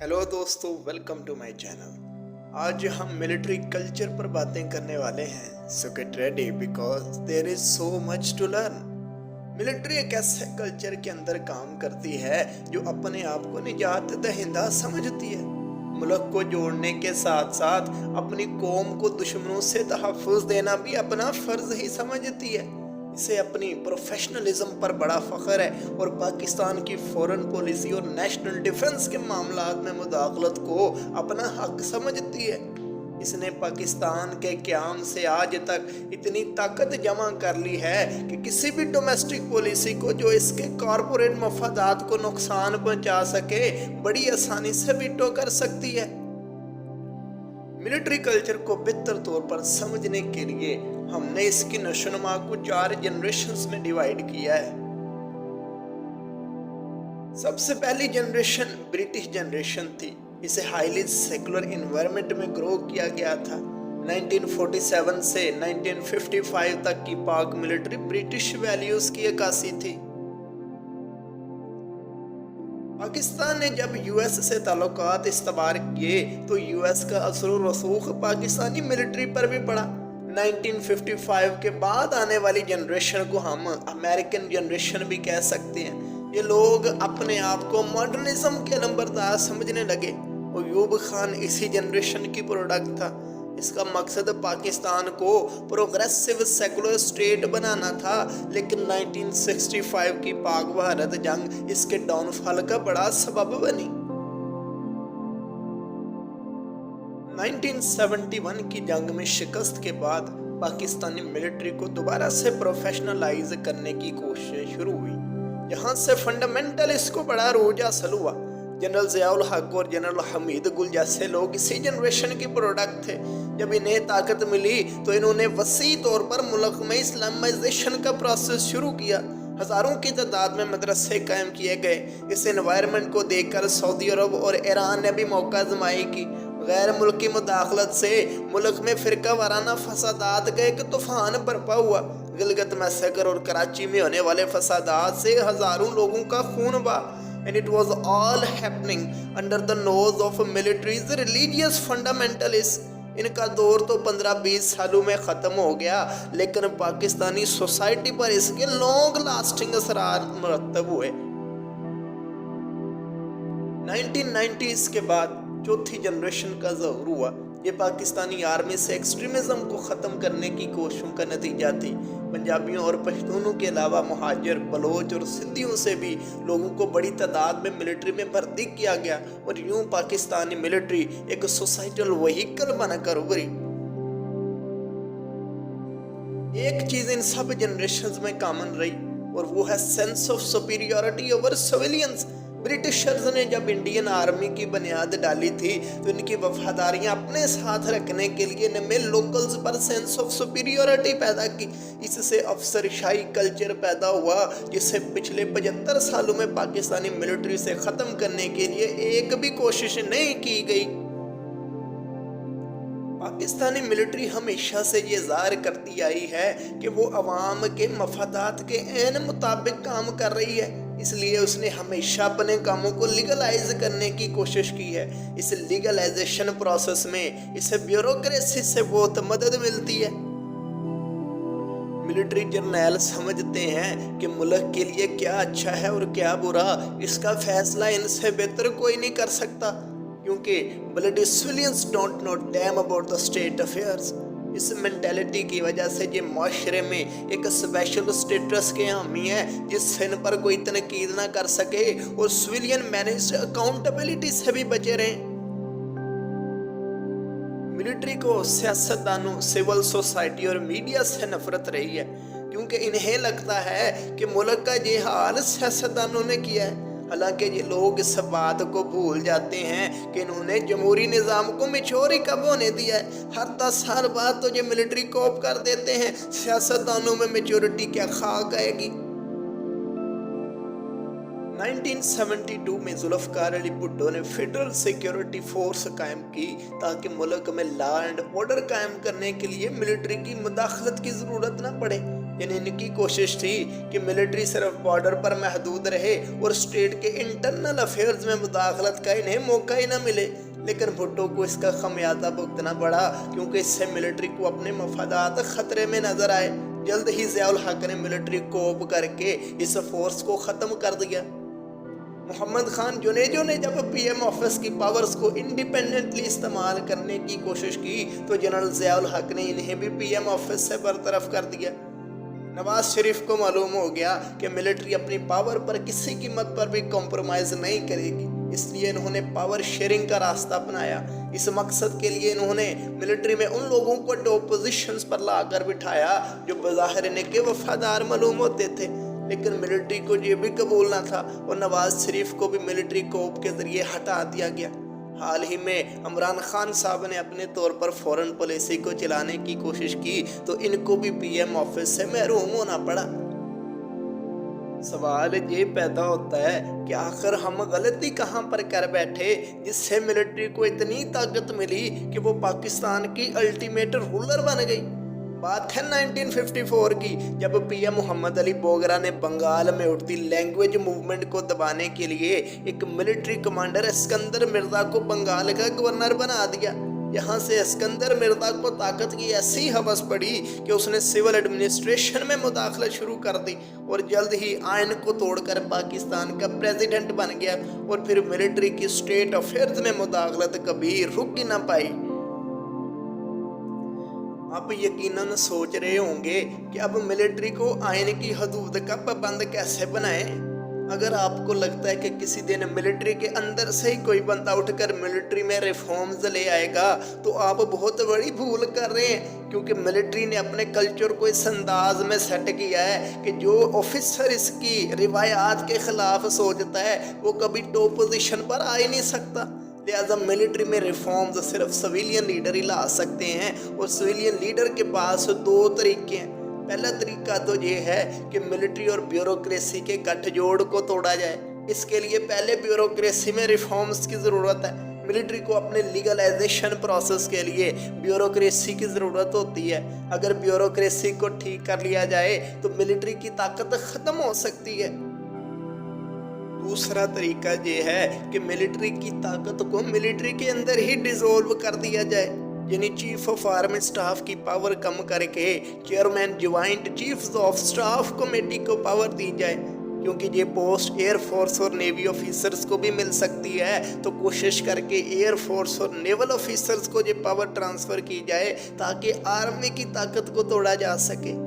Hello दोस्तों, welcome to my channel. आज हम मिलिट्री कल्चर पर बातें करने वाले हैं। So get ready because there is so much to learn. Military एक ऐसे कल्चर के अंदर काम करती है जो अपने आप को निजात दहिंदा समझती है। मुल्क को जोड़ने के साथ साथ अपनी कौम को दुश्मनों से तहफ़्फ़ुज़ देना भी अपना फ़र्ज ही समझती है। इसे अपनी प्रोफेशनलिज्म पर बड़ा फ़ख्र है और पाकिस्तान की फ़ॉरेन पॉलिसी और नेशनल डिफेंस के मामलात में मुदाखलत को अपना हक समझती है। इसने पाकिस्तान के क़याम से आज तक इतनी ताकत जमा कर ली है कि किसी भी डोमेस्टिक पॉलिसी को जो इसके कॉरपोरेट मफादात को नुकसान पहुंचा सके बड़ी आसानी से वीटो कर सकती है। मिलिट्री कल्चर को बेहतर तौर पर समझने के लिए हमने इसकी नशोनुमा को 4 जनरेशन्स में डिवाइड किया है। सबसे पहली जनरेशन ब्रिटिश जनरेशन थी। इसे हाईली सेकुलर एनवायरनमेंट में ग्रो किया गया था। 1947 से 1955 तक की पाक मिलिट्री ब्रिटिश वैल्यूज की अक्कासी थी। पाकिस्तान ने जब यूएस से ताल्लुकात इस्तेमाल किए तो यूएस का असर और रसूख पाकिस्तानी मिलिट्री पर भी पड़ा। 1955 के बाद आने वाली जनरेशन को हम अमेरिकन जनरेशन भी कह सकते हैं। ये लोग अपने आप को मॉडर्निज्म के नंबरदार समझने लगे और अयूब खान इसी जनरेशन की प्रोडक्ट था। इसका मकसद पाकिस्तान को प्रोग्रेसिव सेकुलर स्टेट बनाना था, लेकिन 1965 की पाक भारत जंग इसके डाउनफॉल का बड़ा सबब बनी। 1971 की जंग में शिकस्त के बाद पाकिस्तानी मिलिट्री को दोबारा से प्रोफेशनलाइज करने की कोशिश शुरू हुई। यहाँ से फंडामेंटल इसको बड़ा रोज हासिल हुआ। जनरल ज़ियाउल हक और जनरल हमीद गुल जैसे लोग इसी जनरेशन की प्रोडक्ट थे। जब इन्हें ताकत मिली तो इन्होंने वसी तौर पर मुल्क में इस्लामाइजेशन का प्रोसेस शुरू किया। हज़ारों की तादाद में मदरसे कायम किए गए। इस एनवायरनमेंट को देखकर सऊदी अरब और ईरान ने भी मौका आजमाई की। गैर मुल्की मुदाखलत से मुल्क में फ़िरका वाराना फसादात का एक तूफान बरपा हुआ। गिलगित मैसेकर और कराची में होने वाले फसादात से हज़ारों लोगों का खून बहा। And it was all happening under the nose of military's religious fundamentalists. इनका दौर तो 15-20 सालों में ख़त्म हो गया, लेकिन पाकिस्तानी सोसाइटी पर इसके लॉन्ग लास्टिंग असरार मुरतब हुए। 1990s के बाद चौथी जनरेशन का ज़हूर हुआ। ये पाकिस्तानी आर्मी से एक्सट्रीमिज़म को ख़त्म करने की कोशिशों का नतीजा थी। पंजाबियों और पश्तूनों के अलावा मुहाजिर, बलोच और सिंधियों से भी लोगों को बड़ी तादाद में मिलिट्री में भर्ती किया गया और यूं पाकिस्तानी मिलिट्री एक सोसाइटल व्हीकल बनकर उभरी। एक चीज़ इन सब जनरेशन्स में कॉमन रही और वो है sense of superiority over civilians. Britishers ने जब इंडियन आर्मी की बुनियाद डाली थी तो इनकी वफादारियां अपने साथ रखने के लिए इनमें लोकल्स पर सेंस ऑफ सुपीरियरिटी पैदा की। इससे अफसरशाही कल्चर पैदा हुआ जिसे पिछले 75 सालों में पाकिस्तानी मिलिट्री से ख़त्म करने के लिए एक भी कोशिश नहीं की गई। पाकिस्तानी मिलिट्री हमेशा से ये ज़ाहिर करती आई है कि वो अवाम के मफादात के ऐन मुताबिक काम कर रही है, इसलिए उसने हमेशा अपने कामों को लीगलाइज करने की कोशिश की है। इस लीगलाइजेशन प्रोसेस में इसे ब्यूरोक्रेसी से बहुत मदद मिलती है। मिलिट्री जर्नैल समझते हैं कि मुल्क के लिए क्या अच्छा है और क्या बुरा, इसका फैसला इनसे बेहतर कोई नहीं कर सकता, क्योंकि bloody civilians don't know damn about the state affairs. इस मेंटेलिटी की वजह से ये माशरे में एक स्पेशल स्टेटस के हामी है जिससे इन पर कोई तनकीद ना कर सके और सिविलियन मैनेज्ड अकाउंटेबिलिटी से भी बचे रहें। मिलिट्री को सियासतदानों, सिविल सोसाइटी और मीडिया से नफरत रही है, क्योंकि इन्हें लगता है कि मुल्क का ये हाल सियासतदानों ने किया है। हालांकि ये लोग इस बात को भूल जाते हैं कि इन्होंने जमहूरी निज़ाम को मैच्योर ही कब होने दिया है। हर 10 साल बाद तो ये मिलिट्री कोप कर देते हैं। सियासतदानों में मैच्योरिटी क्या खाक आएगी। 1972 में जुल्फ़िकार अली भुट्टो ने फेडरल सिक्योरिटी फोर्स कायम की ताकि मुल्क में लॉ एंड ऑर्डर कायम करने के लिए मिलिट्री की मुदाखलत की ज़रूरत न पड़े। यानी इनकी कोशिश थी कि मिलिट्री सिर्फ बॉर्डर पर महदूद रहे और स्टेट के इंटरनल अफेयर्स में मुदाखलत का इन्हें मौका ही ना मिले। लेकिन भुट्टो को इसका खमियाजा भुगतना पड़ा, क्योंकि इससे मिलिट्री को अपने मफादात खतरे में नजर आए। जल्द ही ज़ियाउल हक ने मिलिट्री कोप करके इस फोर्स को ख़त्म कर दिया। मोहम्मद खान जुनेजो ने जब पीएम ऑफिस की पावर्स को इंडिपेंडेंटली इस्तेमाल करने की कोशिश की तो जनरल ज़ियाउल हक ने इन्हें भी पीएम ऑफिस से बरतरफ कर दिया। नवाज शरीफ को मालूम हो गया कि मिलिट्री अपनी पावर पर किसी कीमत पर भी कॉम्प्रोमाइज़ नहीं करेगी, इसलिए इन्होंने पावर शेयरिंग का रास्ता अपनाया। इस मकसद के लिए इन्होंने मिलिट्री में उन लोगों को टॉप पोजीशंस पर लाकर बिठाया जो बज़ाहिर इनके वफादार मालूम होते थे, लेकिन मिलिट्री को ये भी कबूल ना था और नवाज शरीफ को भी मिलिट्री कोप के जरिए हटा दिया गया। हाल ही में इमरान खान साहब ने अपने तौर पर फॉरेन पॉलिसी को चलाने की कोशिश की तो इनको भी पीएम ऑफिस से महरूम होना पड़ा। सवाल ये पैदा होता है कि आखिर हम गलती कहाँ पर कर बैठे जिससे मिलिट्री को इतनी ताकत मिली कि वो पाकिस्तान की अल्टीमेट रूलर बन गई। बात है 1954 की, जब पीएम मोहम्मद अली बोगरा ने बंगाल में उठती लैंग्वेज मूवमेंट को दबाने के लिए एक मिलिट्री कमांडर सिकंदर मिर्जा को बंगाल का गवर्नर बना दिया। यहाँ से सिकंदर मिर्जा को ताकत की ऐसी हवस पड़ी कि उसने सिविल एडमिनिस्ट्रेशन में मुदाखलत शुरू कर दी और जल्द ही आइन को तोड़कर पाकिस्तान का प्रेसिडेंट बन गया। और फिर मिलिट्री की स्टेट अफेयर्स में मुदाखलत कभी रुक ही ना पाई। आप यकीनन सोच रहे होंगे कि अब मिलिट्री को आइन की हदूद का पाबंद कैसे बनाएं। अगर आपको लगता है कि किसी दिन मिलिट्री के अंदर से ही कोई बंदा उठकर मिलिट्री में रिफॉर्म्स ले आएगा तो आप बहुत बड़ी भूल कर रहे हैं, क्योंकि मिलिट्री ने अपने कल्चर को इस अंदाज में सेट किया है कि जो ऑफिसर इसकी रिवायात के खिलाफ सोचता है वो कभी टॉप पोजीशन पर आ ही नहीं सकता। लिहाजा मिलिट्री में रिफॉर्म्स सिर्फ सिविलियन लीडर ही ला सकते हैं और सिविलियन लीडर के पास दो तरीके हैं। पहला तरीका तो ये है कि मिलिट्री और ब्यूरोक्रेसी के गठजोड़ को तोड़ा जाए। इसके लिए पहले ब्यूरोक्रेसी में रिफॉर्म्स की ज़रूरत है। मिलिट्री को अपने लीगलाइजेशन प्रोसेस के लिए ब्यूरोक्रेसी की ज़रूरत होती है। अगर ब्यूरोक्रेसी को ठीक कर लिया जाए तो मिलिट्री की ताकत ख़त्म हो सकती है। दूसरा तरीका ये है कि मिलिट्री की ताकत को मिलिट्री के अंदर ही डिसॉल्व कर दिया जाए, यानी चीफ ऑफ आर्मी स्टाफ की पावर कम करके chairman joint chiefs of staff committee को पावर दी जाए। क्योंकि ये पोस्ट एयर फोर्स और नेवी ऑफिसर्स को भी मिल सकती है, तो कोशिश करके एयर फोर्स और नेवल ऑफिसर्स को ये पावर ट्रांसफ़र की जाए ताकि आर्मी की ताकत को तोड़ा जा सके।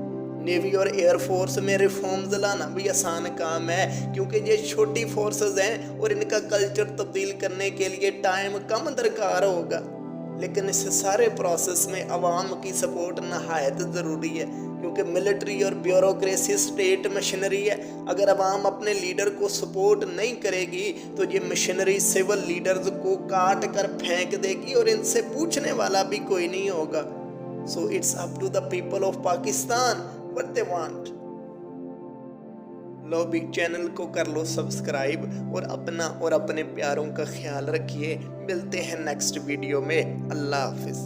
नेवी और एयर फोर्स में रिफॉर्म्स लाना भी आसान काम है, क्योंकि ये छोटी फोर्सेस हैं और इनका कल्चर तब्दील करने के लिए टाइम कम दरकार होगा। लेकिन इस सारे प्रोसेस में अवाम की सपोर्ट नहायत ज़रूरी है, क्योंकि मिलिट्री और ब्यूरोक्रेसी स्टेट मशीनरी है। अगर अवाम अपने लीडर को सपोर्ट नहीं करेगी तो ये मशीनरी सिविल लीडर्स को काट कर फेंक देगी और इनसे पूछने वाला भी कोई नहीं होगा। So it's up to the people of Pakistan what they want। लो बिग चैनल को कर लो सब्सक्राइब और अपना और अपने प्यारों का ख्याल रखिए। मिलते हैं नेक्स्ट वीडियो में। अल्लाह हाफिज़।